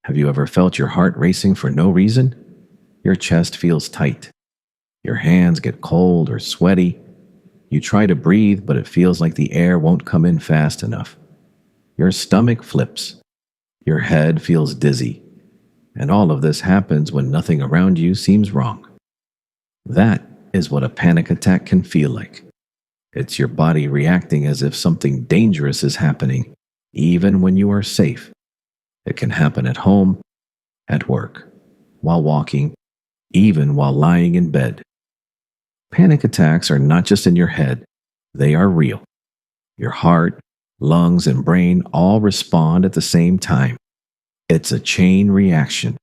Have you ever felt your heart racing for no reason? Your chest feels tight. Your hands get cold or sweaty. You try to breathe, but it feels like the air won't come in fast enough. Your stomach flips. Your head feels dizzy. And all of this happens when nothing around you seems wrong. That is what a panic attack can feel like. It's your body reacting as if something dangerous is happening, even when you are safe. It can happen at home, at work, while walking, even while lying in bed. Panic attacks are not just in your head, they are real. Your heart, lungs, and brain all respond at the same time. It's a chain reaction.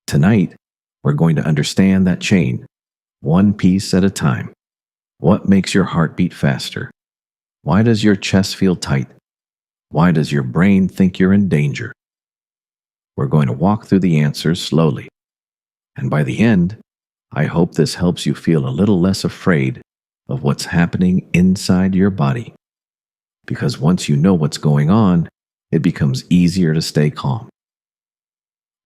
Tonight, we're going to understand that chain, one piece at a time. What makes your heart beat faster? Why does your chest feel tight? Why does your brain think you're in danger? We're going to walk through the answers slowly. And by the end, I hope this helps you feel a little less afraid of what's happening inside your body. Because once you know what's going on, it becomes easier to stay calm.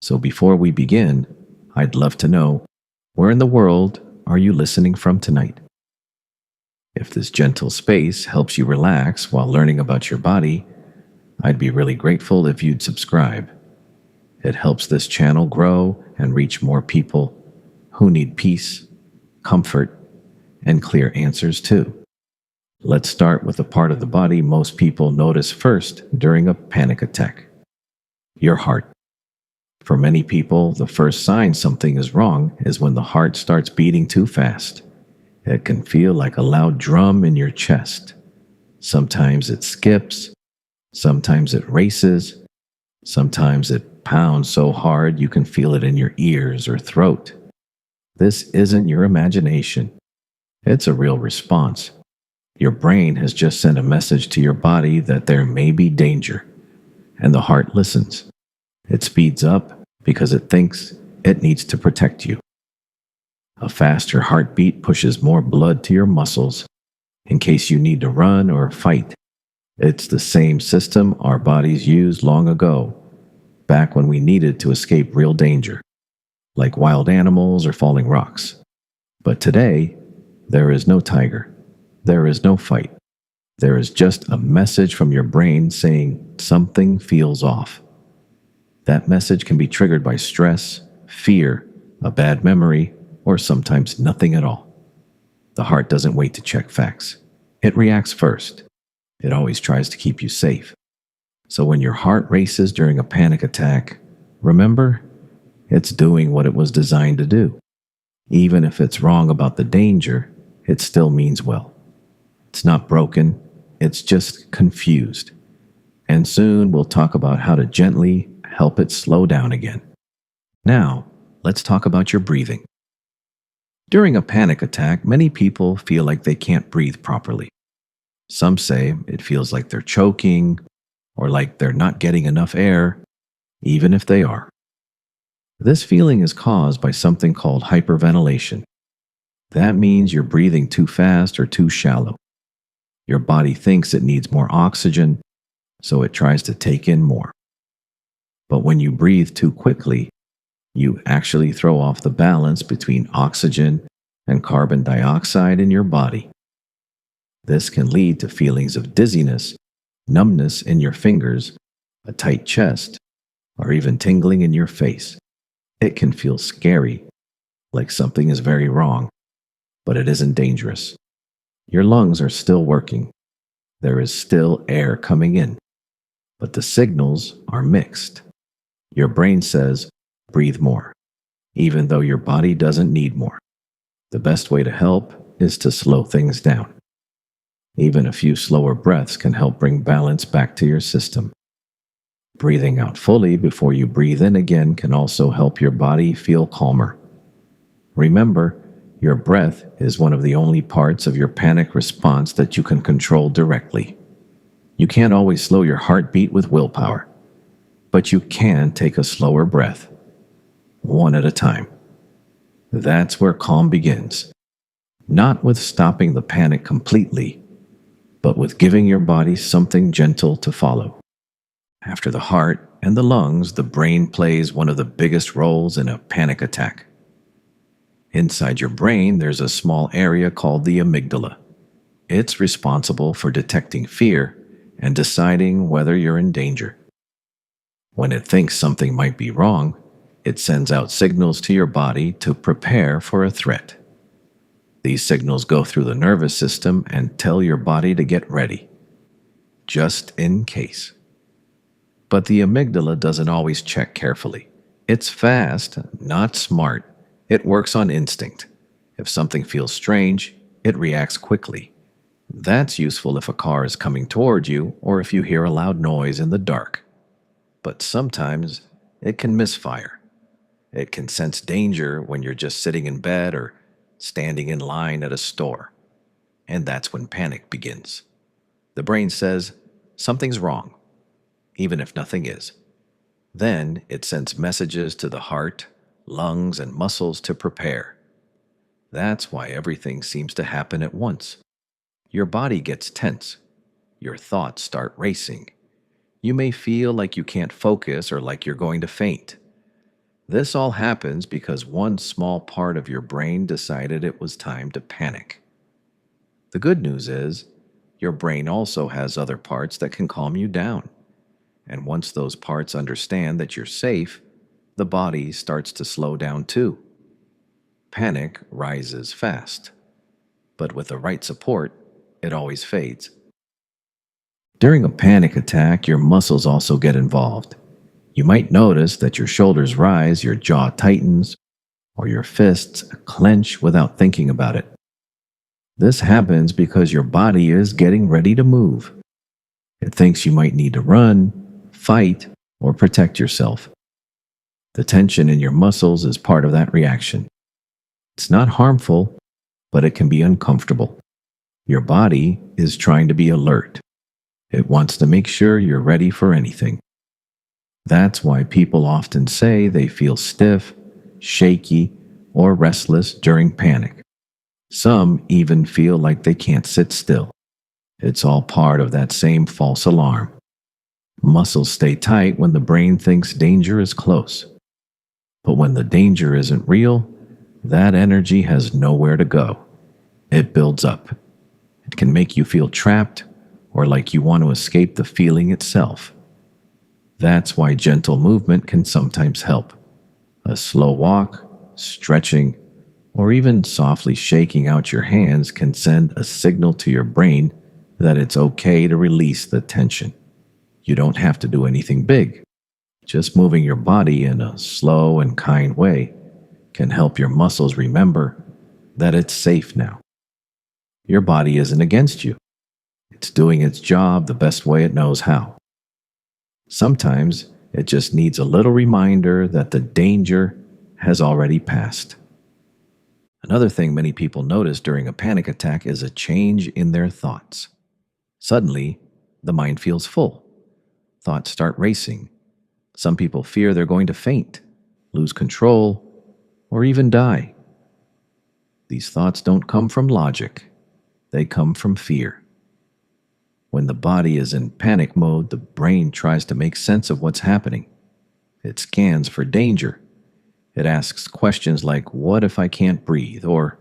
So before we begin, I'd love to know, where in the world are you listening from tonight? If this gentle space helps you relax while learning about your body, I'd be really grateful if you'd subscribe. It helps this channel grow and reach more people who need peace, comfort, and clear answers too. Let's start with the part of the body most people notice first during a panic attack: your heart. For many people, the first sign something is wrong is when the heart starts beating too fast. It can feel like a loud drum in your chest. Sometimes it skips, sometimes it races, sometimes it pounds so hard you can feel it in your ears or throat. This isn't your imagination. It's a real response. Your brain has just sent a message to your body that there may be danger, and the heart listens. It speeds up because it thinks it needs to protect you. A faster heartbeat pushes more blood to your muscles in case you need to run or fight. It's the same system our bodies used long ago, back when we needed to escape real danger, like wild animals or falling rocks. But today, there is no tiger. There is no fight. There is just a message from your brain saying something feels off. That message can be triggered by stress, fear, a bad memory, or sometimes nothing at all. The heart doesn't wait to check facts. It reacts first. It always tries to keep you safe. So when your heart races during a panic attack, remember, it's doing what it was designed to do. Even if it's wrong about the danger, it still means well. It's not broken, it's just confused. And soon we'll talk about how to gently help it slow down again. Now, let's talk about your breathing. During a panic attack, many people feel like they can't breathe properly. Some say it feels like they're choking or like they're not getting enough air, even if they are. This feeling is caused by something called hyperventilation. That means you're breathing too fast or too shallow. Your body thinks it needs more oxygen, so it tries to take in more. But when you breathe too quickly, you actually throw off the balance between oxygen and carbon dioxide in your body. This can lead to feelings of dizziness, numbness in your fingers, a tight chest, or even tingling in your face. It can feel scary, like something is very wrong, but it isn't dangerous. Your lungs are still working. There is still air coming in, but the signals are mixed. Your brain says, breathe more, even though your body doesn't need more. The best way to help is to slow things down. Even a few slower breaths can help bring balance back to your system. Breathing out fully before you breathe in again can also help your body feel calmer. Remember, your breath is one of the only parts of your panic response that you can control directly. You can't always slow your heartbeat with willpower, but you can take a slower breath, one at a time. That's where calm begins. Not with stopping the panic completely, but with giving your body something gentle to follow. After the heart and the lungs, the brain plays one of the biggest roles in a panic attack. Inside your brain, there's a small area called the amygdala. It's responsible for detecting fear and deciding whether you're in danger. When it thinks something might be wrong, it sends out signals to your body to prepare for a threat. These signals go through the nervous system and tell your body to get ready, just in case. But the amygdala doesn't always check carefully. It's fast, not smart. It works on instinct. If something feels strange, it reacts quickly. That's useful if a car is coming toward you or if you hear a loud noise in the dark. But sometimes it can misfire. It can sense danger when you're just sitting in bed or standing in line at a store. And that's when panic begins. The brain says, something's wrong, even if nothing is. Then it sends messages to the heart, lungs, and muscles to prepare. That's why everything seems to happen at once. Your body gets tense. Your thoughts start racing. You may feel like you can't focus or like you're going to faint. This all happens because one small part of your brain decided it was time to panic. The good news is, your brain also has other parts that can calm you down. And once those parts understand that you're safe, the body starts to slow down too. Panic rises fast, but with the right support, it always fades. During a panic attack, your muscles also get involved. You might notice that your shoulders rise, your jaw tightens, or your fists clench without thinking about it. This happens because your body is getting ready to move. It thinks you might need to run, fight, or protect yourself. The tension in your muscles is part of that reaction. It's not harmful, but it can be uncomfortable. Your body is trying to be alert. It wants to make sure you're ready for anything. That's why people often say they feel stiff, shaky, or restless during panic. Some even feel like they can't sit still. It's all part of that same false alarm. Muscles stay tight when the brain thinks danger is close. But when the danger isn't real, that energy has nowhere to go. It builds up. It can make you feel trapped or like you want to escape the feeling itself. That's why gentle movement can sometimes help. A slow walk, stretching, or even softly shaking out your hands can send a signal to your brain that it's okay to release the tension. You don't have to do anything big. Just moving your body in a slow and kind way can help your muscles remember that it's safe now. Your body isn't against you. It's doing its job the best way it knows how. Sometimes it just needs a little reminder that the danger has already passed. Another thing many people notice during a panic attack is a change in their thoughts. Suddenly, the mind feels full. Thoughts start racing. Some people fear they're going to faint, lose control, or even die. These thoughts don't come from logic. They come from fear. When the body is in panic mode, the brain tries to make sense of what's happening. It scans for danger. It asks questions like, what if I can't breathe? Or,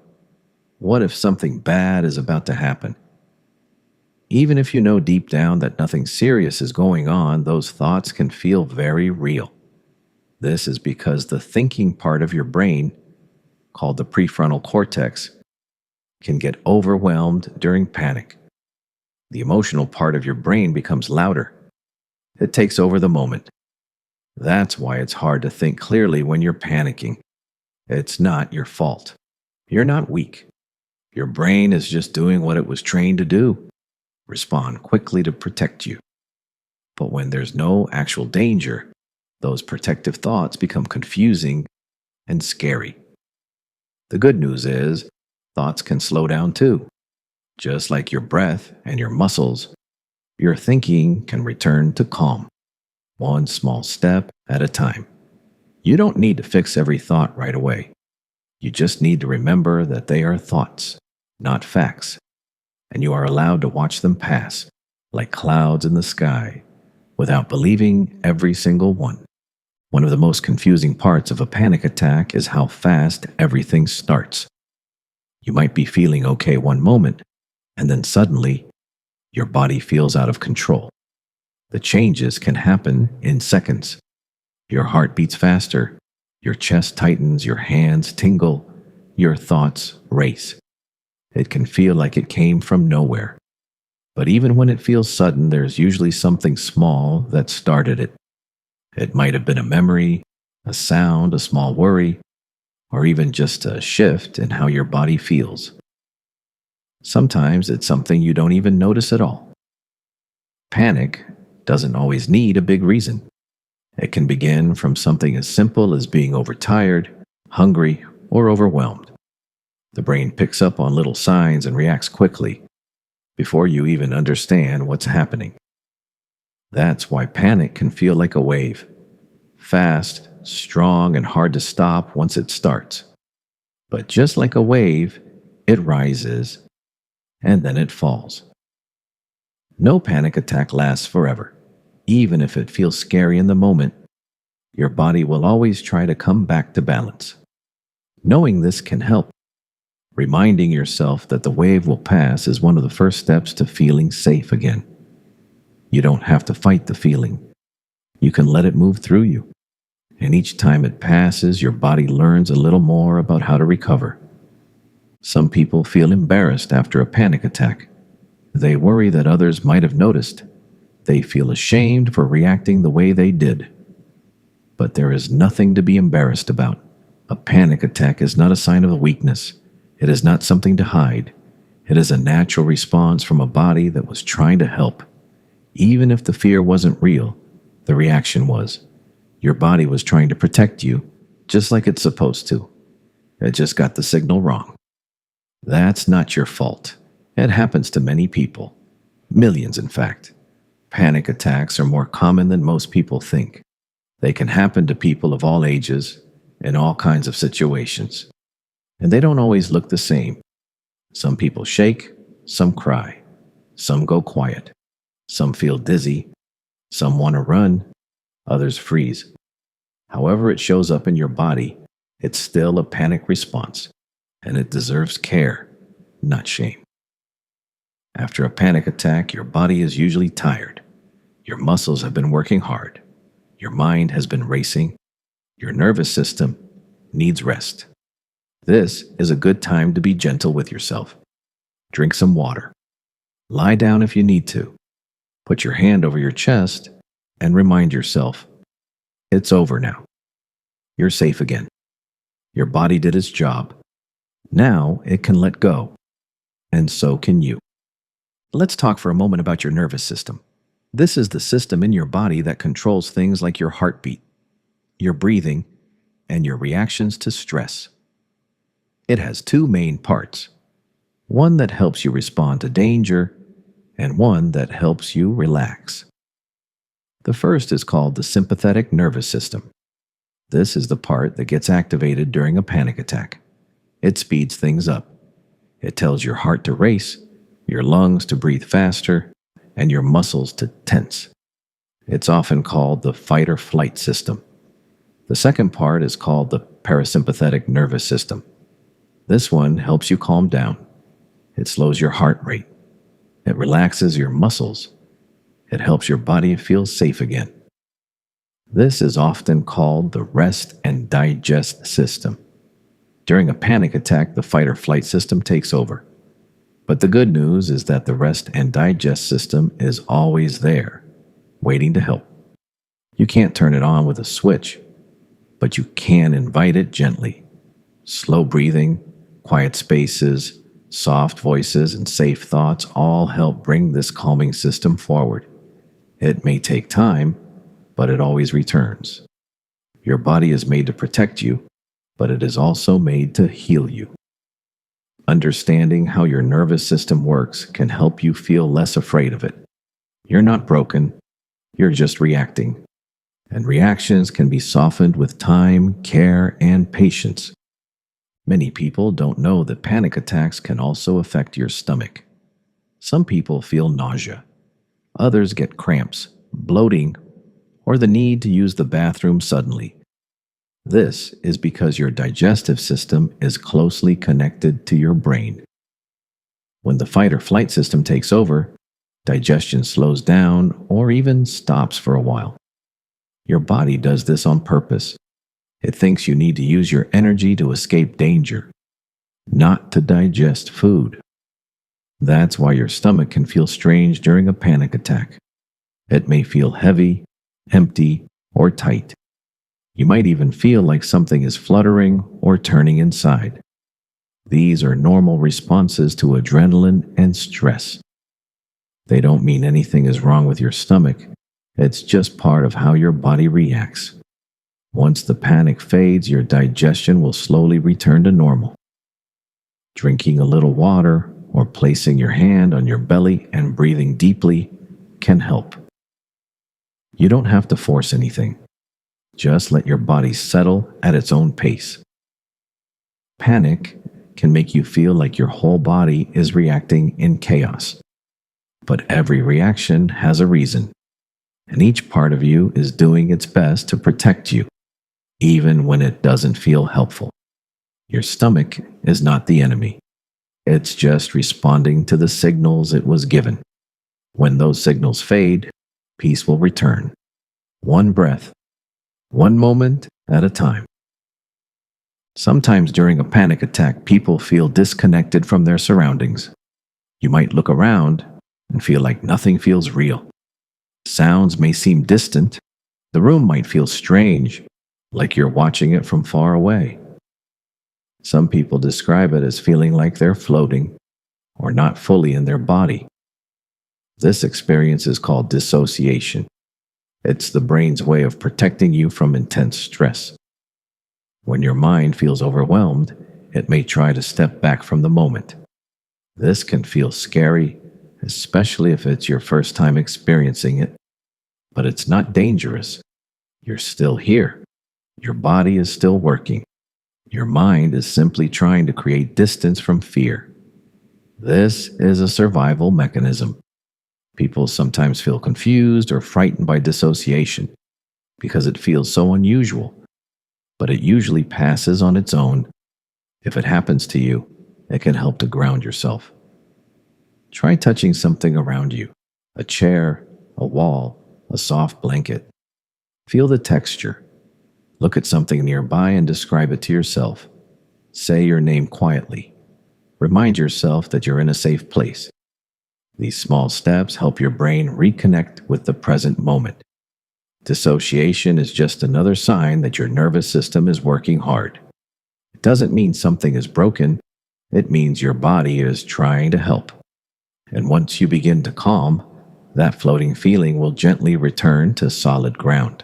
what if something bad is about to happen? Even if you know deep down that nothing serious is going on, those thoughts can feel very real. This is because the thinking part of your brain, called the prefrontal cortex, can get overwhelmed during panic. The emotional part of your brain becomes louder. It takes over the moment. That's why it's hard to think clearly when you're panicking. It's not your fault. You're not weak. Your brain is just doing what it was trained to do: respond quickly to protect you. But when there's no actual danger, those protective thoughts become confusing and scary. The good news is, thoughts can slow down too. Just like your breath and your muscles, your thinking can return to calm, one small step at a time. You don't need to fix every thought right away. You just need to remember that they are thoughts, not facts, and you are allowed to watch them pass, like clouds in the sky, without believing every single one. One of the most confusing parts of a panic attack is how fast everything starts. You might be feeling okay one moment, and then suddenly, your body feels out of control. The changes can happen in seconds. Your heart beats faster, your chest tightens, your hands tingle, your thoughts race. It can feel like it came from nowhere. But even when it feels sudden, there's usually something small that started it. It might have been a memory, a sound, a small worry, or even just a shift in how your body feels. Sometimes it's something you don't even notice at all. Panic doesn't always need a big reason. It can begin from something as simple as being overtired, hungry, or overwhelmed. The brain picks up on little signs and reacts quickly before you even understand what's happening. That's why panic can feel like a wave. Fast, strong, and hard to stop once it starts. But just like a wave, it rises and then it falls. No panic attack lasts forever. Even if it feels scary in the moment, your body will always try to come back to balance. Knowing this can help. Reminding yourself that the wave will pass is one of the first steps to feeling safe again. You don't have to fight the feeling. You can let it move through you. And each time it passes, your body learns a little more about how to recover. Some people feel embarrassed after a panic attack. They worry that others might have noticed. They feel ashamed for reacting the way they did. But there is nothing to be embarrassed about. A panic attack is not a sign of weakness. It is not something to hide. It is a natural response from a body that was trying to help. Even if the fear wasn't real, the reaction was. Your body was trying to protect you, just like it's supposed to. It just got the signal wrong. That's not your fault. It happens to many people. Millions, in fact. Panic attacks are more common than most people think. They can happen to people of all ages, in all kinds of situations. And they don't always look the same. Some people shake, some cry, some go quiet, some feel dizzy, some want to run, others freeze. However it shows up in your body, it's still a panic response, and it deserves care, not shame. After a panic attack, your body is usually tired. Your muscles have been working hard. Your mind has been racing. Your nervous system needs rest. This is a good time to be gentle with yourself. Drink some water. Lie down if you need to. Put your hand over your chest and remind yourself, it's over now. You're safe again. Your body did its job. Now it can let go. And so can you. Let's talk for a moment about your nervous system. This is the system in your body that controls things like your heartbeat, your breathing, and your reactions to stress. It has two main parts. One that helps you respond to danger, and one that helps you relax. The first is called the sympathetic nervous system. This is the part that gets activated during a panic attack. It speeds things up. It tells your heart to race, your lungs to breathe faster, and your muscles to tense. It's often called the fight or flight system. The second part is called the parasympathetic nervous system. This one helps you calm down. It slows your heart rate. It relaxes your muscles. It helps your body feel safe again. This is often called the rest and digest system. During a panic attack, the fight or flight system takes over. But the good news is that the rest and digest system is always there, waiting to help. You can't turn it on with a switch, but you can invite it gently. Slow breathing, quiet spaces, soft voices, and safe thoughts all help bring this calming system forward. It may take time, but it always returns. Your body is made to protect you, but it is also made to heal you. Understanding how your nervous system works can help you feel less afraid of it. You're not broken, you're just reacting. And reactions can be softened with time, care, and patience. Many people don't know that panic attacks can also affect your stomach. Some people feel nausea. Others get cramps, bloating, or the need to use the bathroom suddenly. This is because your digestive system is closely connected to your brain. When the fight or flight system takes over, digestion slows down or even stops for a while. Your body does this on purpose. It thinks you need to use your energy to escape danger, not to digest food. That's why your stomach can feel strange during a panic attack. It may feel heavy, empty, or tight. You might even feel like something is fluttering or turning inside. These are normal responses to adrenaline and stress. They don't mean anything is wrong with your stomach. It's just part of how your body reacts. Once the panic fades, your digestion will slowly return to normal. Drinking a little water or placing your hand on your belly and breathing deeply can help. You don't have to force anything. Just let your body settle at its own pace. Panic can make you feel like your whole body is reacting in chaos. But every reaction has a reason, and each part of you is doing its best to protect you, even when it doesn't feel helpful. Your stomach is not the enemy. It's just responding to the signals it was given. When those signals fade, peace will return. One breath, one moment at a time. Sometimes during a panic attack, people feel disconnected from their surroundings. You might look around and feel like nothing feels real. Sounds may seem distant. The room might feel strange, like you're watching it from far away. Some people describe it as feeling like they're floating or not fully in their body. This experience is called dissociation. It's the brain's way of protecting you from intense stress. When your mind feels overwhelmed, it may try to step back from the moment. This can feel scary, especially if it's your first time experiencing it. But it's not dangerous. You're still here. Your body is still working. Your mind is simply trying to create distance from fear. This is a survival mechanism. People sometimes feel confused or frightened by dissociation because it feels so unusual, but it usually passes on its own. If it happens to you, it can help to ground yourself. Try touching something around you, a chair, a wall, a soft blanket. Feel the texture. Look at something nearby and describe it to yourself. Say your name quietly. Remind yourself that you're in a safe place. These small steps help your brain reconnect with the present moment. Dissociation is just another sign that your nervous system is working hard. It doesn't mean something is broken. It means your body is trying to help. And once you begin to calm, that floating feeling will gently return to solid ground.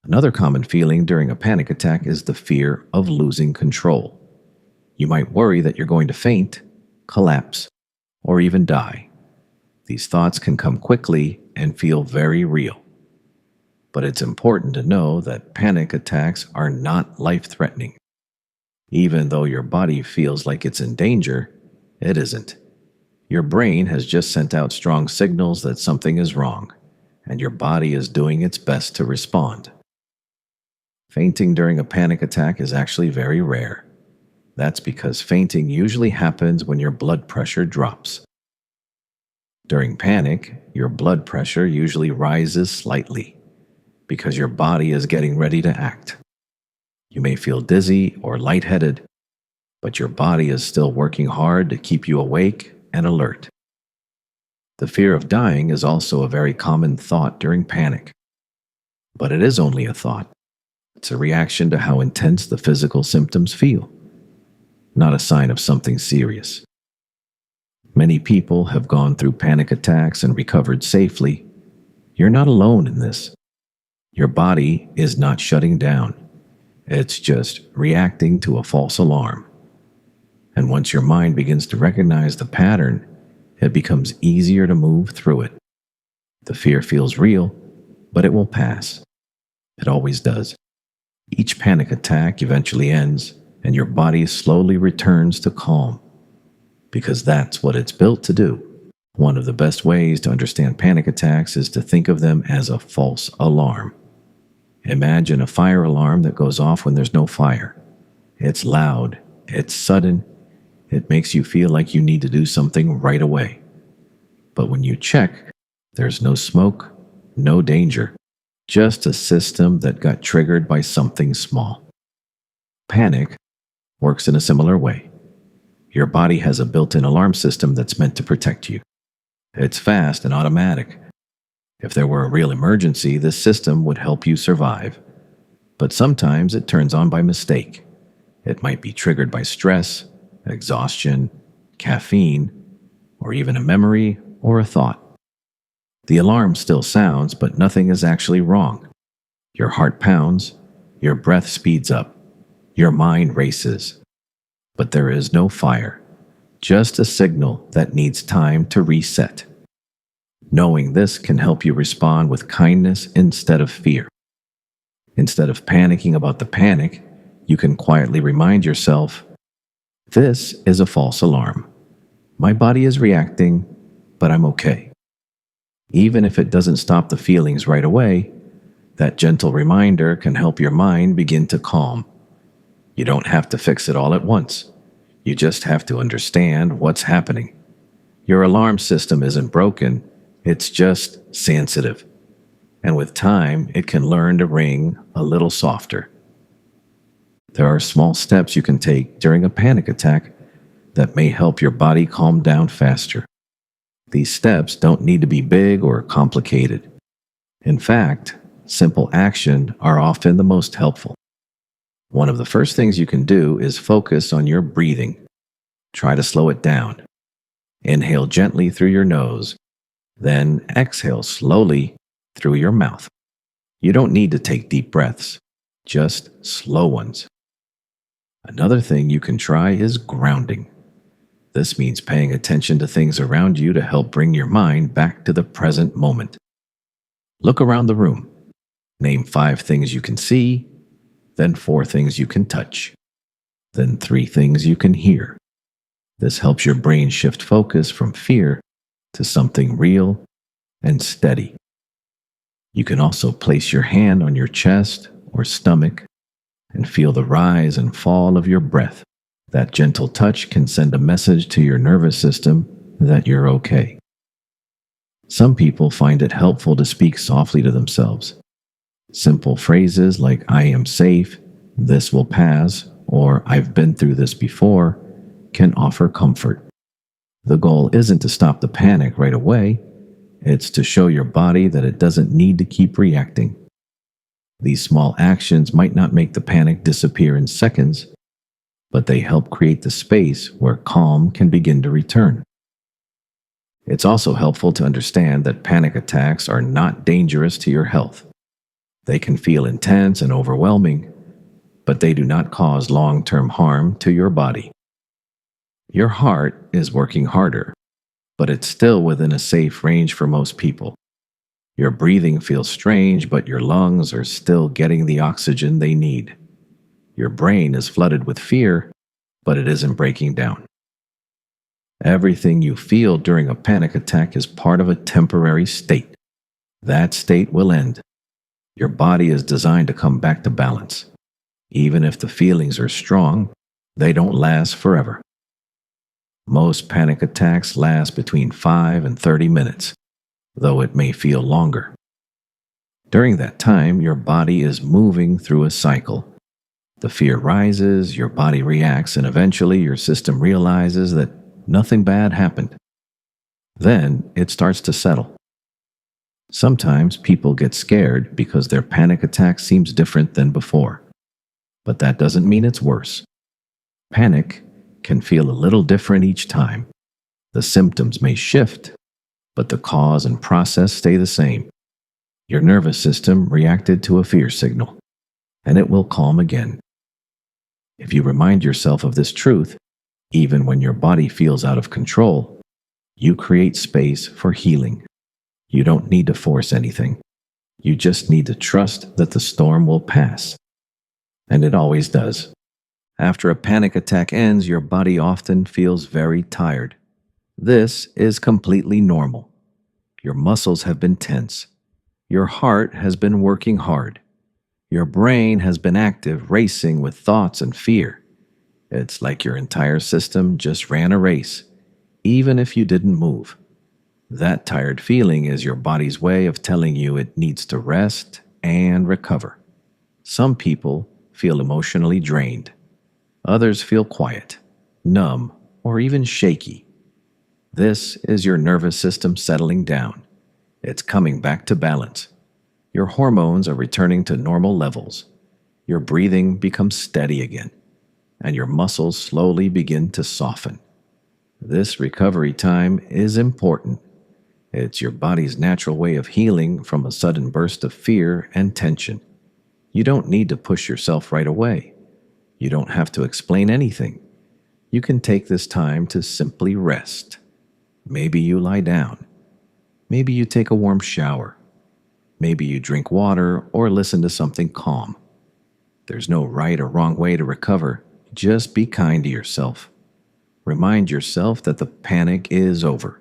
Another common feeling during a panic attack is the fear of losing control. You might worry that you're going to faint, collapse, or even die. These thoughts can come quickly and feel very real. But it's important to know that panic attacks are not life-threatening. Even though your body feels like it's in danger, it isn't. Your brain has just sent out strong signals that something is wrong, and your body is doing its best to respond. Fainting during a panic attack is actually very rare. That's because fainting usually happens when your blood pressure drops. During panic, your blood pressure usually rises slightly because your body is getting ready to act. You may feel dizzy or lightheaded, but your body is still working hard to keep you awake and alert. The fear of dying is also a very common thought during panic. But it is only a thought. It's a reaction to how intense the physical symptoms feel, not a sign of something serious. Many people have gone through panic attacks and recovered safely. You're not alone in this. Your body is not shutting down. It's just reacting to a false alarm. And once your mind begins to recognize the pattern, it becomes easier to move through it. The fear feels real, but it will pass. It always does. Each panic attack eventually ends, and your body slowly returns to calm, because that's what it's built to do. One of the best ways to understand panic attacks is to think of them as a false alarm. Imagine a fire alarm that goes off when there's no fire. It's loud, it's sudden, it makes you feel like you need to do something right away. But when you check, there's no smoke, no danger, just a system that got triggered by something small. Panic works in a similar way. Your body has a built-in alarm system that's meant to protect you. It's fast and automatic. If there were a real emergency, this system would help you survive. But sometimes it turns on by mistake. It might be triggered by stress, exhaustion, caffeine, or even a memory or a thought. The alarm still sounds, but nothing is actually wrong. Your heart pounds, your breath speeds up, your mind races. But there is no fire, just a signal that needs time to reset. Knowing this can help you respond with kindness instead of fear. Instead of panicking about the panic, you can quietly remind yourself, this is a false alarm. My body is reacting, but I'm okay. Even if it doesn't stop the feelings right away, that gentle reminder can help your mind begin to calm. You don't have to fix it all at once. You just have to understand what's happening. Your alarm system isn't broken, it's just sensitive. And with time, it can learn to ring a little softer. There are small steps you can take during a panic attack that may help your body calm down faster. These steps don't need to be big or complicated. In fact, simple action are often the most helpful. One of the first things you can do is focus on your breathing. Try to slow it down. Inhale gently through your nose, then exhale slowly through your mouth. You don't need to take deep breaths, just slow ones. Another thing you can try is grounding. This means paying attention to things around you to help bring your mind back to the present moment. Look around the room. Name 5 things you can see, then 4 things you can touch, then 3 things you can hear. This helps your brain shift focus from fear to something real and steady. You can also place your hand on your chest or stomach and feel the rise and fall of your breath. That gentle touch can send a message to your nervous system that you're okay. Some people find it helpful to speak softly to themselves. Simple phrases like "I am safe," "This will pass," or "I've been through this before" can offer comfort. The goal isn't to stop the panic right away, it's to show your body that it doesn't need to keep reacting. These small actions might not make the panic disappear in seconds, but they help create the space where calm can begin to return. It's also helpful to understand that panic attacks are not dangerous to your health. They can feel intense and overwhelming, but they do not cause long-term harm to your body. Your heart is working harder, but it's still within a safe range for most people. Your breathing feels strange, but your lungs are still getting the oxygen they need. Your brain is flooded with fear, but it isn't breaking down. Everything you feel during a panic attack is part of a temporary state. That state will end. Your body is designed to come back to balance. Even if the feelings are strong, they don't last forever. Most panic attacks last between 5 and 30 minutes, though it may feel longer. During that time, your body is moving through a cycle. The fear rises, your body reacts, and eventually your system realizes that nothing bad happened. Then it starts to settle. Sometimes people get scared because their panic attack seems different than before. But that doesn't mean it's worse. Panic can feel a little different each time. The symptoms may shift, but the cause and process stay the same. Your nervous system reacted to a fear signal, and it will calm again. If you remind yourself of this truth, even when your body feels out of control, you create space for healing. You don't need to force anything. You just need to trust that the storm will pass. And it always does. After a panic attack ends, your body often feels very tired. This is completely normal. Your muscles have been tense. Your heart has been working hard. Your brain has been active, racing with thoughts and fear. It's like your entire system just ran a race, even if you didn't move. That tired feeling is your body's way of telling you it needs to rest and recover. Some people feel emotionally drained. Others feel quiet, numb, or even shaky. This is your nervous system settling down. It's coming back to balance. Your hormones are returning to normal levels. Your breathing becomes steady again, and your muscles slowly begin to soften. This recovery time is important. It's your body's natural way of healing from a sudden burst of fear and tension. You don't need to push yourself right away. You don't have to explain anything. You can take this time to simply rest. Maybe you lie down. Maybe you take a warm shower. Maybe you drink water or listen to something calm. There's no right or wrong way to recover. Just be kind to yourself. Remind yourself that the panic is over.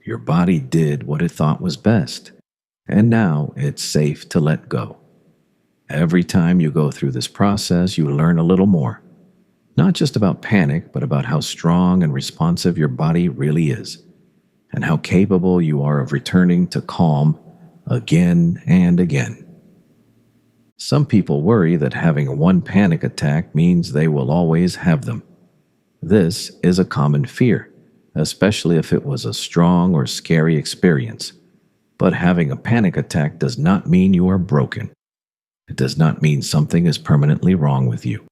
Your body did what it thought was best, and now it's safe to let go. Every time you go through this process, you learn a little more. Not just about panic, but about how strong and responsive your body really is, and how capable you are of returning to calm again and again. Some people worry that having one panic attack means they will always have them. This is a common fear, especially if it was a strong or scary experience. But having a panic attack does not mean you are broken. It does not mean something is permanently wrong with you.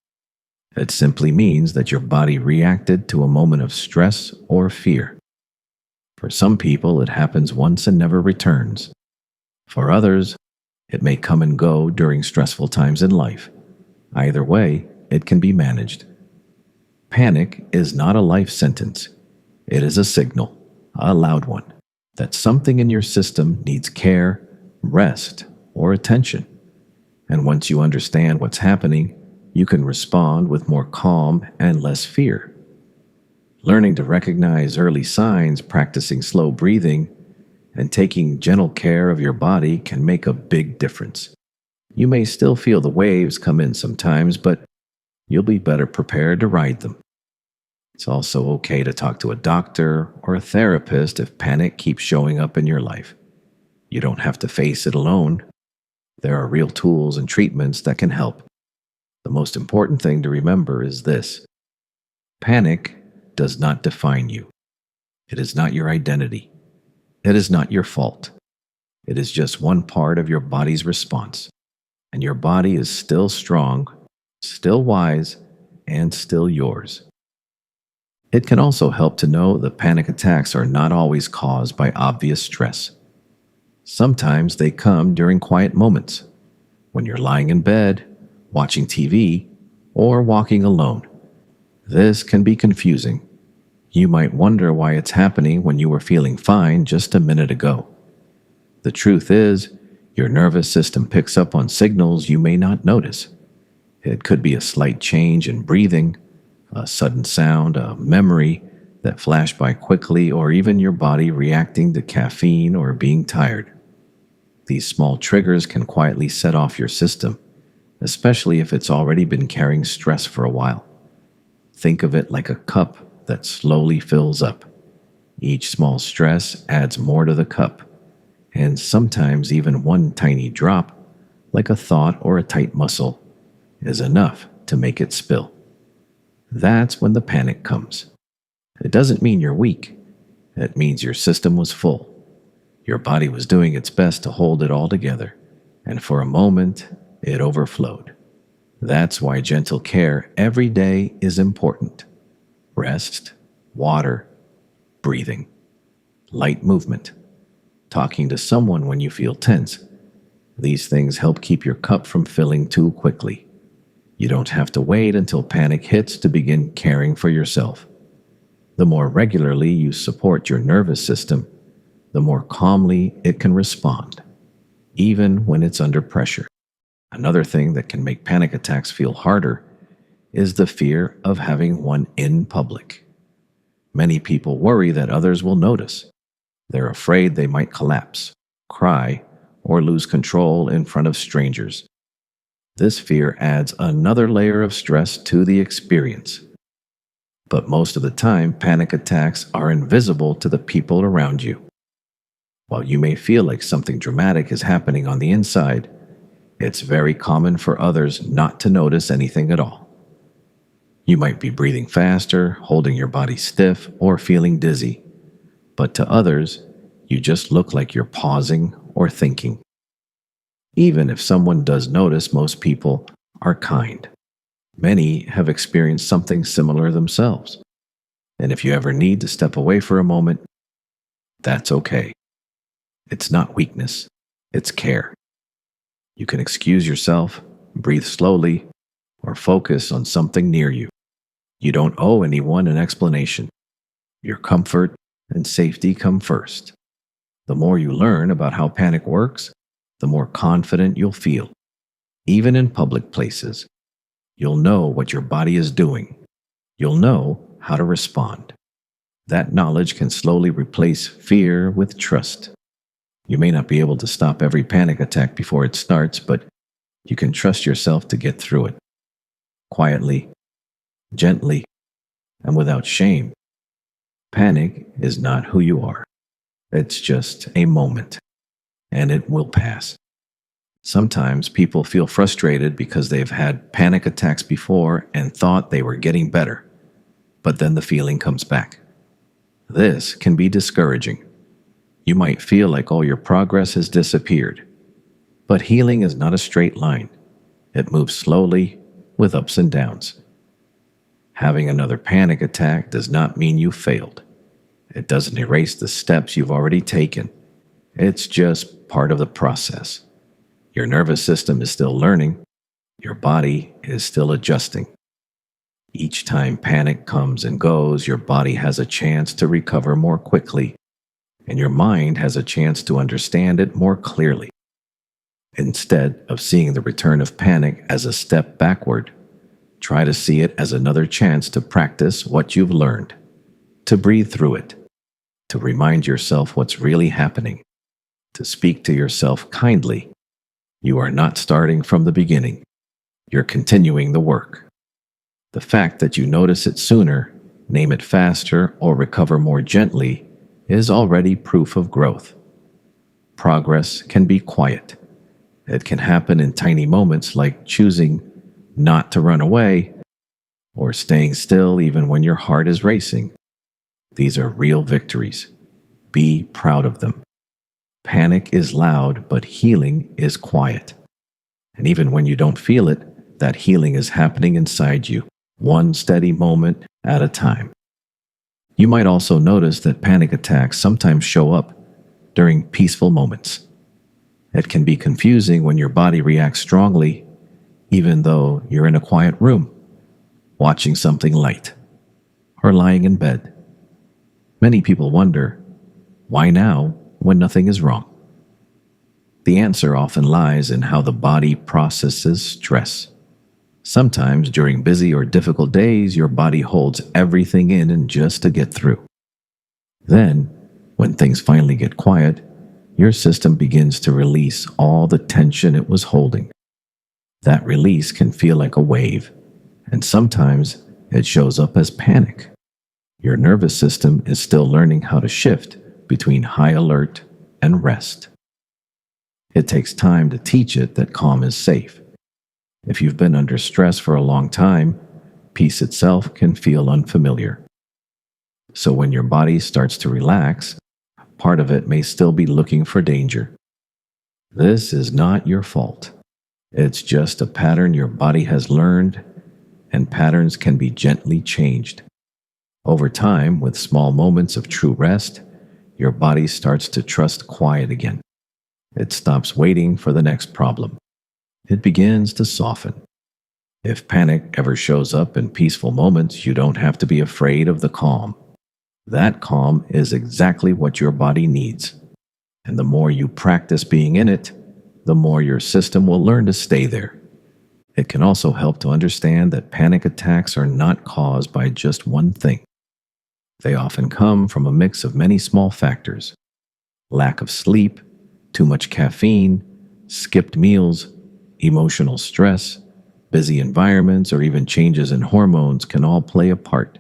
It simply means that your body reacted to a moment of stress or fear. For some people, it happens once and never returns. For others, it may come and go during stressful times in life. Either way, it can be managed. Panic is not a life sentence. It is a signal, a loud one, that something in your system needs care, rest, or attention. And once you understand what's happening, you can respond with more calm and less fear. Learning to recognize early signs, practicing slow breathing, and taking gentle care of your body can make a big difference. You may still feel the waves come in sometimes, but you'll be better prepared to ride them. It's also okay to talk to a doctor or a therapist if panic keeps showing up in your life. You don't have to face it alone. There are real tools and treatments that can help. The most important thing to remember is this: panic does not define you. It is not your identity. It is not your fault. It is just one part of your body's response. And your body is still strong, still wise, and still yours. It can also help to know that panic attacks are not always caused by obvious stress. Sometimes they come during quiet moments, when you're lying in bed, watching TV, or walking alone. This can be confusing. You might wonder why it's happening when you were feeling fine just a minute ago. The truth is, your nervous system picks up on signals you may not notice. It could be a slight change in breathing, a sudden sound, a memory that flashed by quickly, or even your body reacting to caffeine or being tired. These small triggers can quietly set off your system, especially if it's already been carrying stress for a while. Think of it like a cup that slowly fills up. Each small stress adds more to the cup, and sometimes even one tiny drop, like a thought or a tight muscle, is enough to make it spill. That's when the panic comes. It doesn't mean you're weak. It means your system was full. Your body was doing its best to hold it all together, and for a moment, it overflowed. That's why gentle care every day is important. Rest, water, breathing, light movement, talking to someone when you feel tense. These things help keep your cup from filling too quickly. You don't have to wait until panic hits to begin caring for yourself. The more regularly you support your nervous system, the more calmly it can respond, even when it's under pressure. Another thing that can make panic attacks feel harder is the fear of having one in public. Many people worry that others will notice. They're afraid they might collapse, cry, or lose control in front of strangers. This fear adds another layer of stress to the experience. But most of the time, panic attacks are invisible to the people around you. While you may feel like something dramatic is happening on the inside, it's very common for others not to notice anything at all. You might be breathing faster, holding your body stiff, or feeling dizzy. But to others, you just look like you're pausing or thinking. Even if someone does notice, most people are kind. Many have experienced something similar themselves. And if you ever need to step away for a moment, that's okay. It's not weakness, it's care. You can excuse yourself, breathe slowly, or focus on something near you. You don't owe anyone an explanation. Your comfort and safety come first. The more you learn about how panic works, the more confident you'll feel. Even in public places, you'll know what your body is doing. You'll know how to respond. That knowledge can slowly replace fear with trust. You may not be able to stop every panic attack before it starts, but you can trust yourself to get through it. Quietly, gently, and without shame. Panic is not who you are. It's just a moment, and it will pass. Sometimes people feel frustrated because they've had panic attacks before and thought they were getting better, but then the feeling comes back. This can be discouraging. You might feel like all your progress has disappeared, but healing is not a straight line. It moves slowly with ups and downs. Having another panic attack does not mean you failed. It doesn't erase the steps you've already taken. It's just part of the process. Your nervous system is still learning. Your body is still adjusting. Each time panic comes and goes, your body has a chance to recover more quickly, and your mind has a chance to understand it more clearly. Instead of seeing the return of panic as a step backward, try to see it as another chance to practice what you've learned, to breathe through it, to remind yourself what's really happening, to speak to yourself kindly. You are not starting from the beginning. You're continuing the work. The fact that you notice it sooner, name it faster, or recover more gently is already proof of growth. Progress can be quiet. It can happen in tiny moments like choosing not to run away or staying still even when your heart is racing. These are real victories. Be proud of them. Panic is loud, but healing is quiet. And even when you don't feel it, that healing is happening inside you, one steady moment at a time. You might also notice that panic attacks sometimes show up during peaceful moments. It can be confusing when your body reacts strongly, even though you're in a quiet room, watching something light, or lying in bed. Many people wonder, why now when nothing is wrong? The answer often lies in how the body processes stress. Sometimes during busy or difficult days, your body holds everything in just to get through. Then, when things finally get quiet, your system begins to release all the tension it was holding. That release can feel like a wave, and sometimes it shows up as panic. Your nervous system is still learning how to shift between high alert and rest. It takes time to teach it that calm is safe. If you've been under stress for a long time, peace itself can feel unfamiliar. So when your body starts to relax, part of it may still be looking for danger. This is not your fault. It's just a pattern your body has learned, and patterns can be gently changed. Over time, with small moments of true rest, your body starts to trust quiet again. It stops waiting for the next problem. It begins to soften. If panic ever shows up in peaceful moments, you don't have to be afraid of the calm. That calm is exactly what your body needs. And the more you practice being in it, the more your system will learn to stay there. It can also help to understand that panic attacks are not caused by just one thing. They often come from a mix of many small factors: lack of sleep, too much caffeine, skipped meals, emotional stress, busy environments, or even changes in hormones can all play a part.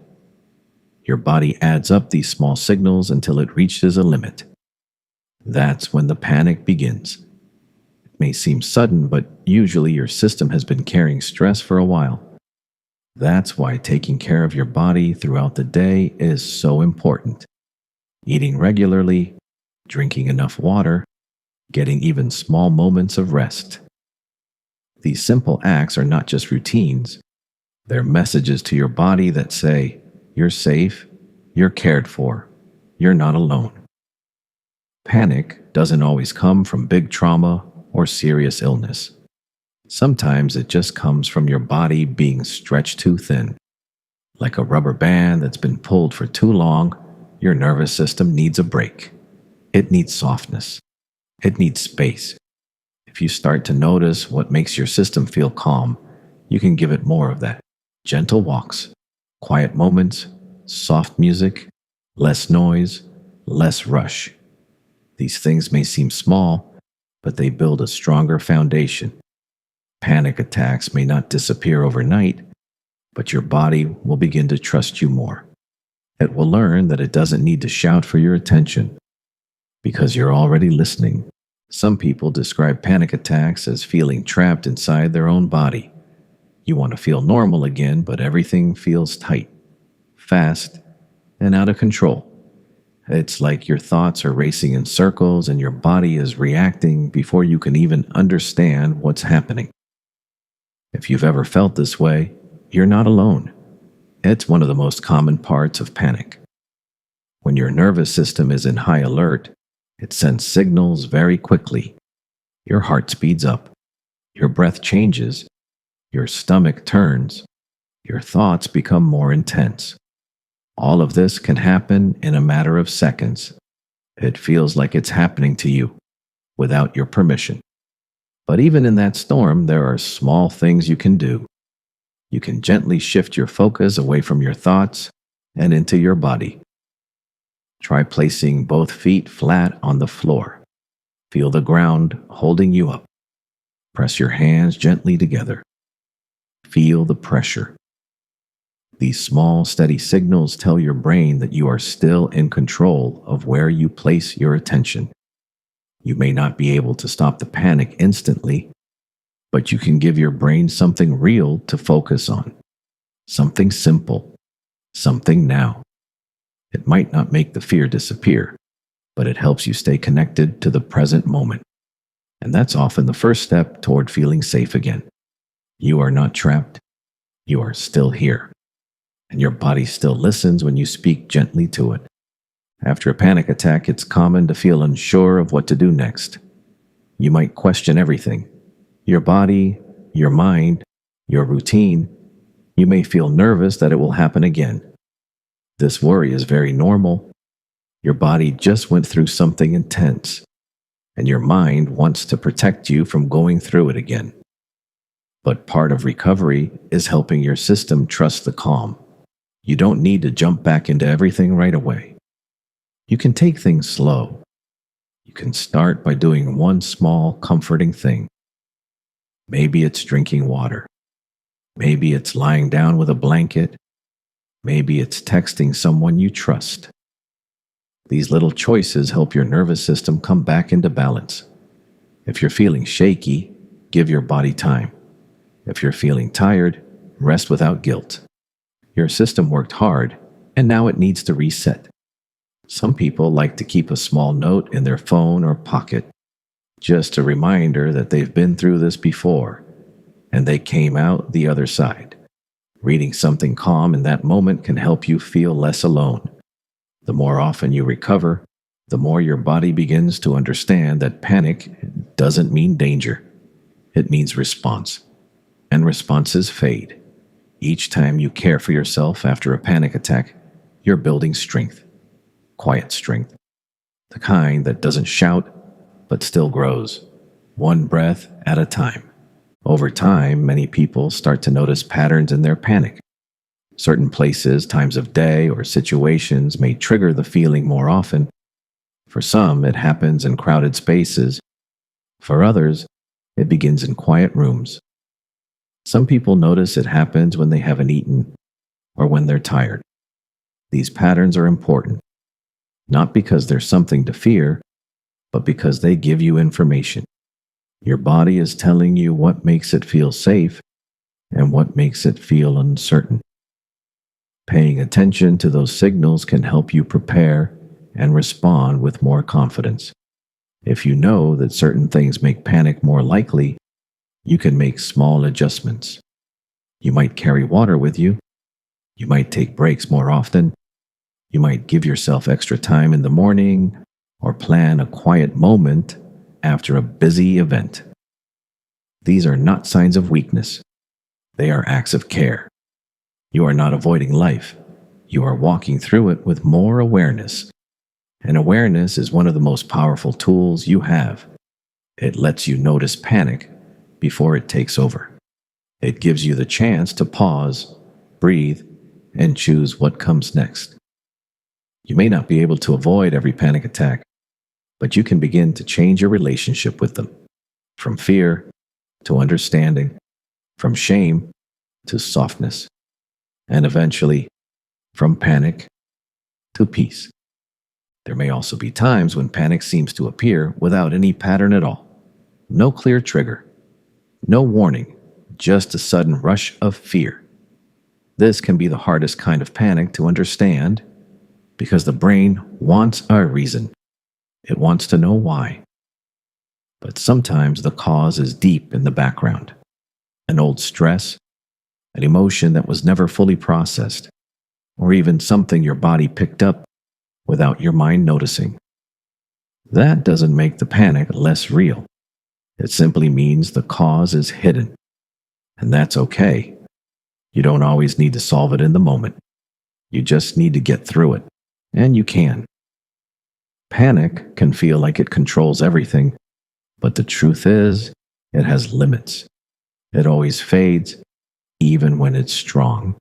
Your body adds up these small signals until it reaches a limit. That's when the panic begins. It may seem sudden, but usually your system has been carrying stress for a while. That's why taking care of your body throughout the day is so important. Eating regularly, drinking enough water, getting even small moments of rest. These simple acts are not just routines, they're messages to your body that say, you're safe, you're cared for, you're not alone. Panic doesn't always come from big trauma or serious illness. Sometimes it just comes from your body being stretched too thin. Like a rubber band that's been pulled for too long, your nervous system needs a break. It needs softness. It needs space. If you start to notice what makes your system feel calm, you can give it more of that. Gentle walks, quiet moments, soft music, less noise, less rush. These things may seem small, but they build a stronger foundation. Panic attacks may not disappear overnight, but your body will begin to trust you more. It will learn that it doesn't need to shout for your attention because you're already listening. Some people describe panic attacks as feeling trapped inside their own body. You want to feel normal again, but everything feels tight, fast, and out of control. It's like your thoughts are racing in circles and your body is reacting before you can even understand what's happening. If you've ever felt this way, you're not alone. It's one of the most common parts of panic. When your nervous system is in high alert, it sends signals very quickly. Your heart speeds up, your breath changes, your stomach turns, your thoughts become more intense. All of this can happen in a matter of seconds. It feels like it's happening to you without your permission. But even in that storm, there are small things you can do. You can gently shift your focus away from your thoughts and into your body. Try placing both feet flat on the floor. Feel the ground holding you up. Press your hands gently together. Feel the pressure. These small, steady signals tell your brain that you are still in control of where you place your attention. You may not be able to stop the panic instantly, but you can give your brain something real to focus on. Something simple. Something now. It might not make the fear disappear, but it helps you stay connected to the present moment. And that's often the first step toward feeling safe again. You are not trapped. You are still here. And your body still listens when you speak gently to it. After a panic attack, it's common to feel unsure of what to do next. You might question everything. Your body, your mind, your routine. You may feel nervous that it will happen again. This worry is very normal. Your body just went through something intense, and your mind wants to protect you from going through it again. But part of recovery is helping your system trust the calm. You don't need to jump back into everything right away. You can take things slow. You can start by doing one small, comforting thing. Maybe it's drinking water. Maybe it's lying down with a blanket. Maybe it's texting someone you trust. These little choices help your nervous system come back into balance. If you're feeling shaky, give your body time. If you're feeling tired, rest without guilt. Your system worked hard, and now it needs to reset. Some people like to keep a small note in their phone or pocket, just a reminder that they've been through this before, and they came out the other side. Reading something calm in that moment can help you feel less alone. The more often you recover, the more your body begins to understand that panic doesn't mean danger. It means response. And responses fade. Each time you care for yourself after a panic attack, you're building strength. Quiet strength. The kind that doesn't shout, but still grows. One breath at a time. Over time, many people start to notice patterns in their panic. Certain places, times of day, or situations may trigger the feeling more often. For some, it happens in crowded spaces. For others, it begins in quiet rooms. Some people notice it happens when they haven't eaten or when they're tired. These patterns are important, not because there's something to fear, but because they give you information. Your body is telling you what makes it feel safe and what makes it feel uncertain. Paying attention to those signals can help you prepare and respond with more confidence. If you know that certain things make panic more likely, you can make small adjustments. You might carry water with you. You might take breaks more often. You might give yourself extra time in the morning or plan a quiet moment after a busy event. These are not signs of weakness. They are acts of care. You are not avoiding life. You are walking through it with more awareness. And awareness is one of the most powerful tools you have. It lets you notice panic before it takes over. It gives you the chance to pause, breathe, and choose what comes next. You may not be able to avoid every panic attack, but you can begin to change your relationship with them. From fear to understanding, from shame to softness, and eventually from panic to peace. There may also be times when panic seems to appear without any pattern at all. No clear trigger, no warning, just a sudden rush of fear. This can be the hardest kind of panic to understand because the brain wants a reason. It wants to know why. But sometimes the cause is deep in the background. An old stress, an emotion that was never fully processed, or even something your body picked up without your mind noticing. That doesn't make the panic less real. It simply means the cause is hidden. And that's okay. You don't always need to solve it in the moment. You just need to get through it. And you can. Panic can feel like it controls everything, but the truth is, it has limits. It always fades, even when it's strong,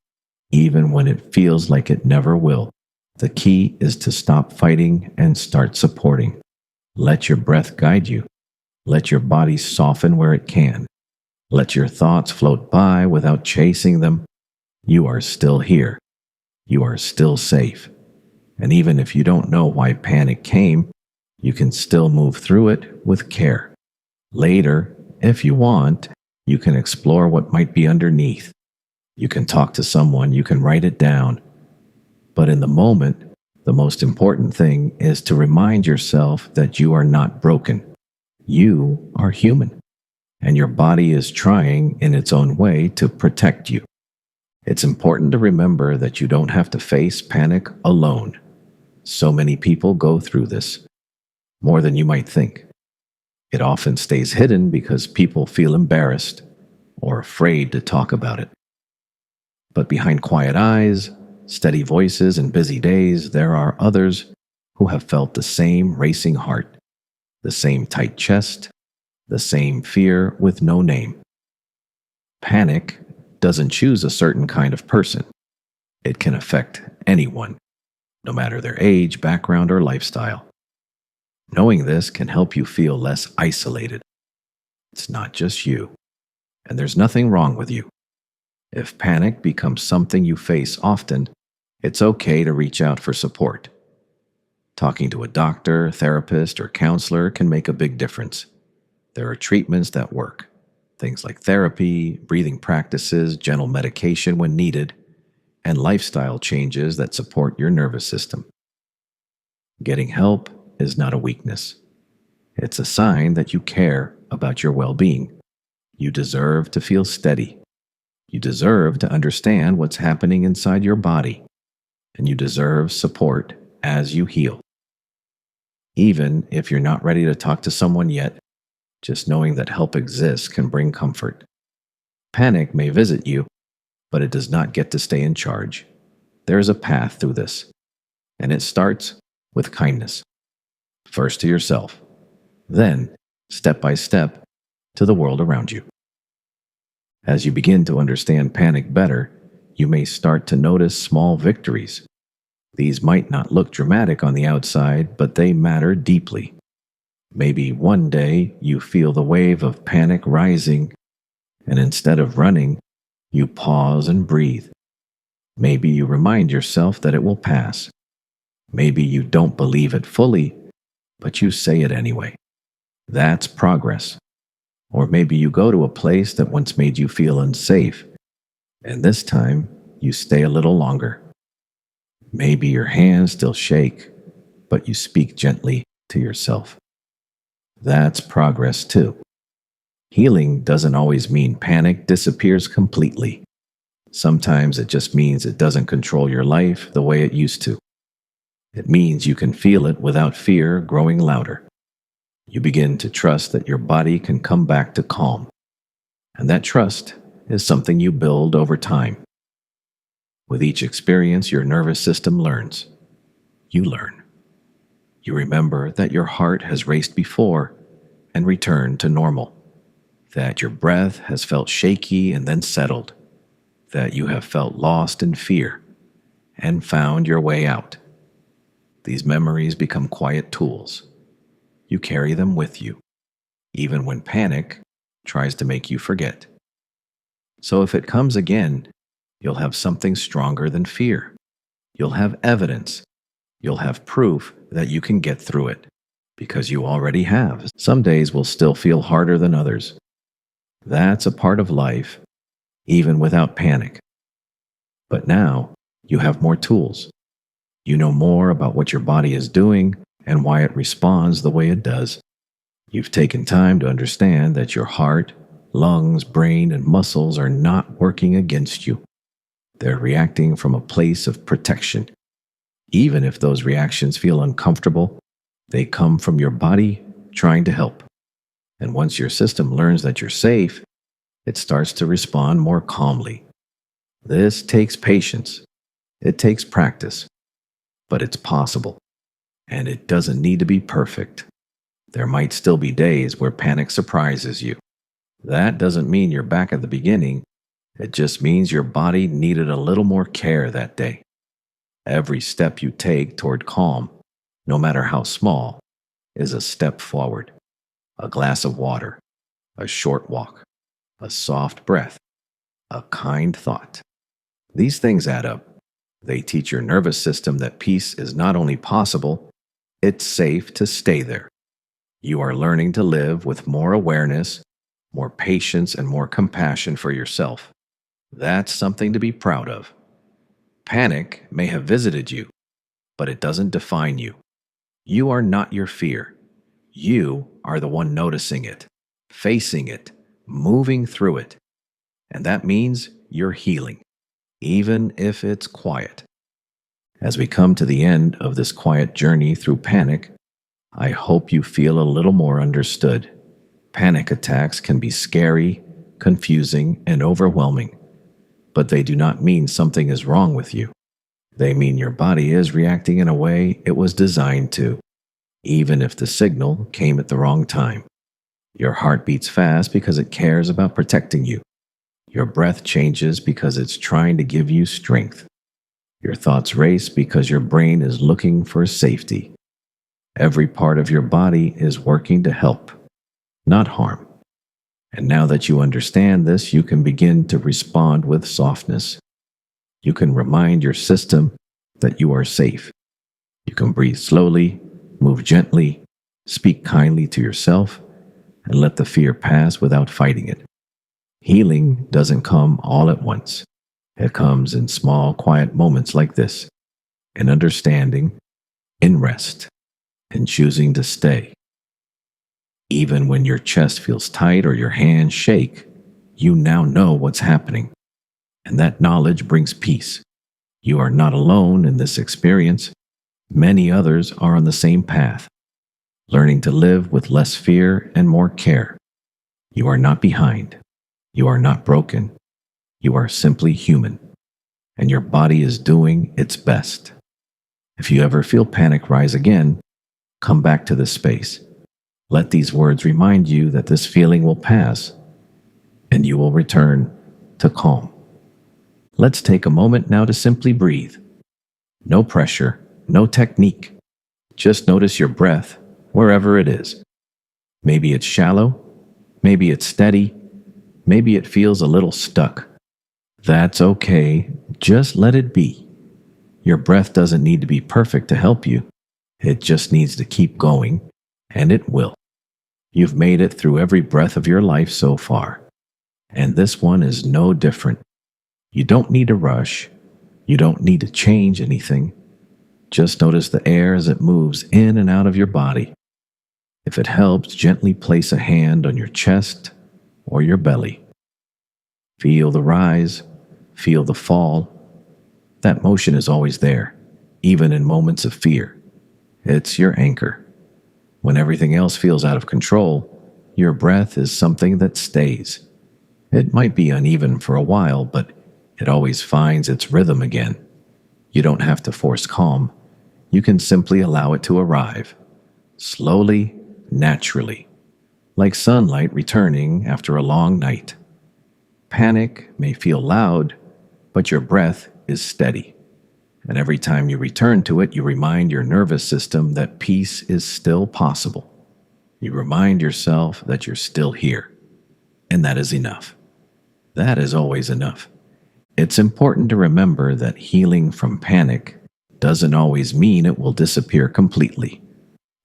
even when it feels like it never will. The key is to stop fighting and start supporting. Let your breath guide you. Let your body soften where it can. Let your thoughts float by without chasing them. You are still here. You are still safe. And even if you don't know why panic came, you can still move through it with care. Later, if you want, you can explore what might be underneath. You can talk to someone, you can write it down. But in the moment, the most important thing is to remind yourself that you are not broken. You are human, and your body is trying in its own way to protect you. It's important to remember that you don't have to face panic alone. So many people go through this, more than you might think. It often stays hidden because people feel embarrassed or afraid to talk about it. But behind quiet eyes, steady voices, and busy days, there are others who have felt the same racing heart, the same tight chest, the same fear with no name. Panic doesn't choose a certain kind of person. It can affect anyone, no matter their age, background, or lifestyle. Knowing this can help you feel less isolated. It's not just you, and there's nothing wrong with you. If panic becomes something you face often, it's okay to reach out for support. Talking to a doctor, therapist, or counselor can make a big difference. There are treatments that work. Things like therapy, breathing practices, gentle medication when needed, and lifestyle changes that support your nervous system. Getting help is not a weakness. It's a sign that you care about your well-being. You deserve to feel steady. You deserve to understand what's happening inside your body. And you deserve support as you heal. Even if you're not ready to talk to someone yet, just knowing that help exists can bring comfort. Panic may visit you, but it does not get to stay in charge. There is a path through this, and it starts with kindness. First to yourself, then, step by step, to the world around you. As you begin to understand panic better, you may start to notice small victories. These might not look dramatic on the outside, but they matter deeply. Maybe one day you feel the wave of panic rising, and instead of running, you pause and breathe. Maybe you remind yourself that it will pass. Maybe you don't believe it fully, but you say it anyway. That's progress. Or maybe you go to a place that once made you feel unsafe, and this time you stay a little longer. Maybe your hands still shake, but you speak gently to yourself. That's progress too. Healing doesn't always mean panic disappears completely. Sometimes it just means it doesn't control your life the way it used to. It means you can feel it without fear growing louder. You begin to trust that your body can come back to calm. And that trust is something you build over time. With each experience, your nervous system learns. You learn. You remember that your heart has raced before and returned to normal, that your breath has felt shaky and then settled, that you have felt lost in fear and found your way out. These memories become quiet tools. You carry them with you, even when panic tries to make you forget. So if it comes again, you'll have something stronger than fear. You'll have evidence. You'll have proof that you can get through it, because you already have. Some days will still feel harder than others. That's a part of life, even without panic. But now, you have more tools. You know more about what your body is doing and why it responds the way it does. You've taken time to understand that your heart, lungs, brain, and muscles are not working against you. They're reacting from a place of protection. Even if those reactions feel uncomfortable, they come from your body trying to help. And once your system learns that you're safe, it starts to respond more calmly. This takes patience. It takes practice. But it's possible. And it doesn't need to be perfect. There might still be days where panic surprises you. That doesn't mean you're back at the beginning. It just means your body needed a little more care that day. Every step you take toward calm, no matter how small, is a step forward. A glass of water, a short walk, a soft breath, a kind thought. These things add up. They teach your nervous system that peace is not only possible, it's safe to stay there. You are learning to live with more awareness, more patience, and more compassion for yourself. That's something to be proud of. Panic may have visited you, but it doesn't define you. You are not your fear. You are the one noticing it, facing it, moving through it. And that means you're healing, even if it's quiet. As we come to the end of this quiet journey through panic, I hope you feel a little more understood. Panic attacks can be scary, confusing, and overwhelming, but they do not mean something is wrong with you. They mean your body is reacting in a way it was designed to, even if the signal came at the wrong time. Your heart beats fast because it cares about protecting you. Your breath changes because it's trying to give you strength. Your thoughts race because your brain is looking for safety. Every part of your body is working to help, not harm. And now that you understand this, you can begin to respond with softness. You can remind your system that you are safe. You can breathe slowly, move gently, speak kindly to yourself, and let the fear pass without fighting it. Healing doesn't come all at once. It comes in small, quiet moments like this, in understanding, in rest, in choosing to stay. Even when your chest feels tight or your hands shake, you now know what's happening. And that knowledge brings peace. You are not alone in this experience. Many others are on the same path, learning to live with less fear and more care. You are not behind. You are not broken. You are simply human, and your body is doing its best. If you ever feel panic rise again, come back to this space. Let these words remind you that this feeling will pass, and you will return to calm. Let's take a moment now to simply breathe. No pressure, no technique. Just notice your breath wherever it is. Maybe it's shallow, maybe it's steady, maybe it feels a little stuck. That's okay, just let it be. Your breath doesn't need to be perfect to help you. It just needs to keep going, and it will. You've made it through every breath of your life so far, and this one is no different. You don't need to rush. You don't need to change anything. Just notice the air as it moves in and out of your body. If it helps, gently place a hand on your chest or your belly. Feel the rise, feel the fall. That motion is always there, even in moments of fear. It's your anchor. When everything else feels out of control, your breath is something that stays. It might be uneven for a while, but it always finds its rhythm again. You don't have to force calm. You can simply allow it to arrive. Slowly, naturally. Like sunlight returning after a long night. Panic may feel loud, but your breath is steady. And every time you return to it, you remind your nervous system that peace is still possible. You remind yourself that you're still here. And that is enough. That is always enough. It's important to remember that healing from panic doesn't always mean it will disappear completely.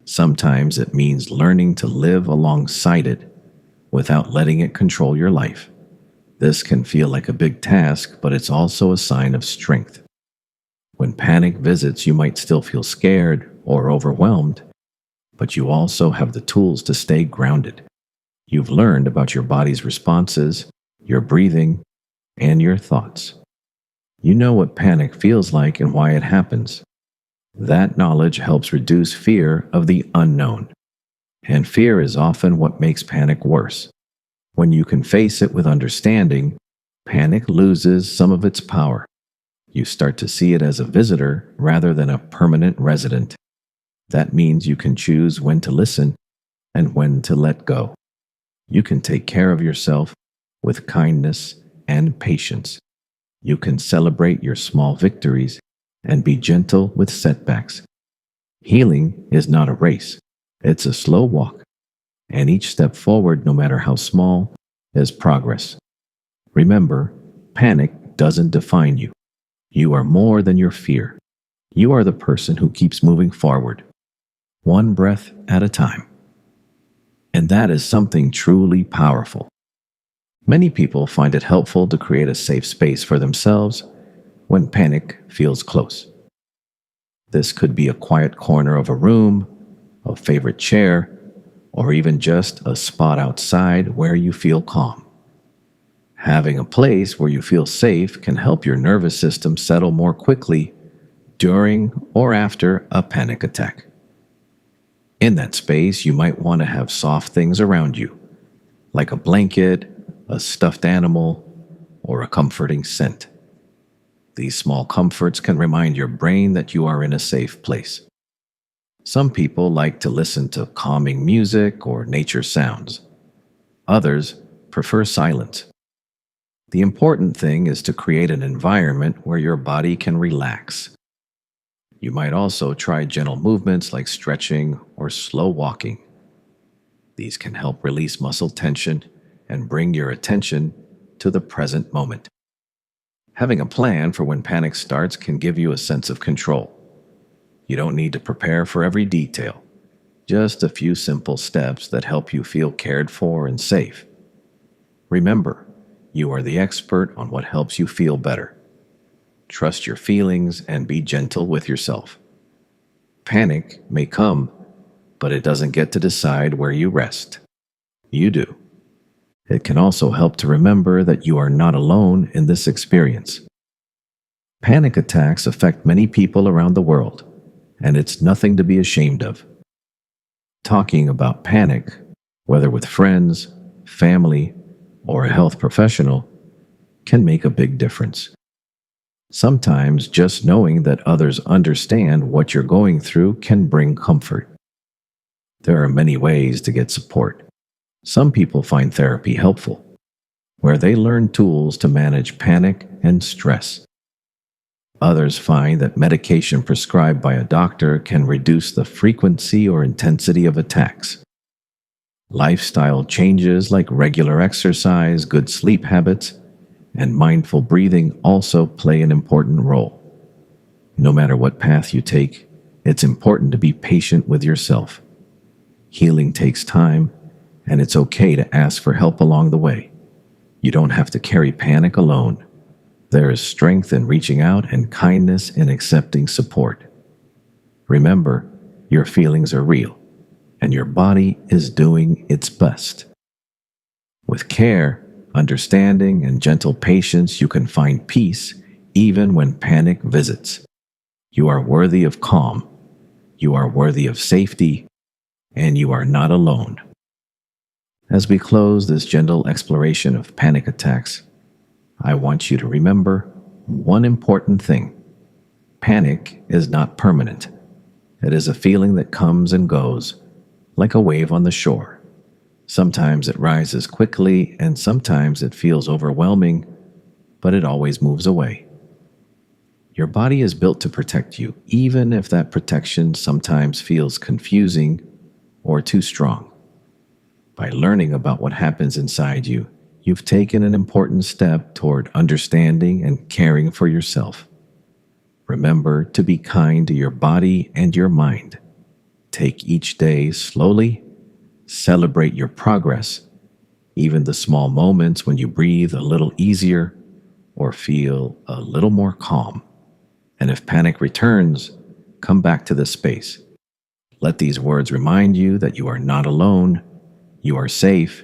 Sometimes it means learning to live alongside it without letting it control your life. This can feel like a big task, but it's also a sign of strength. When panic visits, you might still feel scared or overwhelmed, but you also have the tools to stay grounded. You've learned about your body's responses, your breathing, and your thoughts. You know what panic feels like and why it happens. That knowledge helps reduce fear of the unknown. And fear is often what makes panic worse. When you can face it with understanding, panic loses some of its power. You start to see it as a visitor rather than a permanent resident. That means you can choose when to listen and when to let go. You can take care of yourself with kindness and patience. You can celebrate your small victories and be gentle with setbacks. Healing is not a race. It's a slow walk. And each step forward, no matter how small, is progress. Remember, panic doesn't define you. You are more than your fear. You are the person who keeps moving forward, one breath at a time. And that is something truly powerful. Many people find it helpful to create a safe space for themselves when panic feels close. This could be a quiet corner of a room, a favorite chair, or even just a spot outside where you feel calm. Having a place where you feel safe can help your nervous system settle more quickly during or after a panic attack. In that space, you might want to have soft things around you, like a blanket, a stuffed animal, or a comforting scent. These small comforts can remind your brain that you are in a safe place. Some people like to listen to calming music or nature sounds. Others prefer silence. The important thing is to create an environment where your body can relax. You might also try gentle movements like stretching or slow walking. These can help release muscle tension and bring your attention to the present moment. Having a plan for when panic starts can give you a sense of control. You don't need to prepare for every detail, just a few simple steps that help you feel cared for and safe. Remember, you are the expert on what helps you feel better. Trust your feelings and be gentle with yourself. Panic may come, but it doesn't get to decide where you rest. You do. It can also help to remember that you are not alone in this experience. Panic attacks affect many people around the world, and it's nothing to be ashamed of. Talking about panic, whether with friends, family, or a health professional, can make a big difference. Sometimes just knowing that others understand what you're going through can bring comfort. There are many ways to get support. Some people find therapy helpful. where they learn tools to manage panic and stress. Others find that medication prescribed by a doctor can reduce the frequency or intensity of attacks. Lifestyle changes like regular exercise, good sleep habits, and mindful breathing also play an important role. No matter what path you take, it's important to be patient with yourself. Healing takes time, and it's okay to ask for help along the way. You don't have to carry panic alone. There is strength in reaching out and kindness in accepting support. Remember, your feelings are real, and your body is doing its best. With care, understanding, and gentle patience, you can find peace even when panic visits. You are worthy of calm, you are worthy of safety, and you are not alone. As we close this gentle exploration of panic attacks, I want you to remember one important thing. Panic is not permanent. It is a feeling that comes and goes, like a wave on the shore. Sometimes it rises quickly, and sometimes it feels overwhelming, but it always moves away. Your body is built to protect you, even if that protection sometimes feels confusing or too strong. By learning about what happens inside you, you've taken an important step toward understanding and caring for yourself. Remember to be kind to your body and your mind. Take each day slowly. Celebrate your progress, even the small moments when you breathe a little easier or feel a little more calm. And if panic returns, come back to this space. Let these words remind you that you are not alone, you are safe,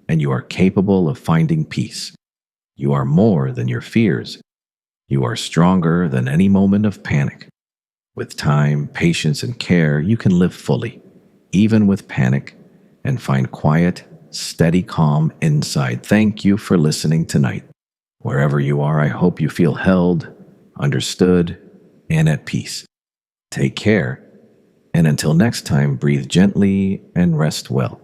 and you are capable of finding peace. You are more than your fears. You are stronger than any moment of panic. With time, patience, and care, you can live fully, even with panic, and find quiet, steady calm inside. Thank you for listening tonight. Wherever you are, I hope you feel held, understood, and at peace. Take care, and until next time, breathe gently and rest well.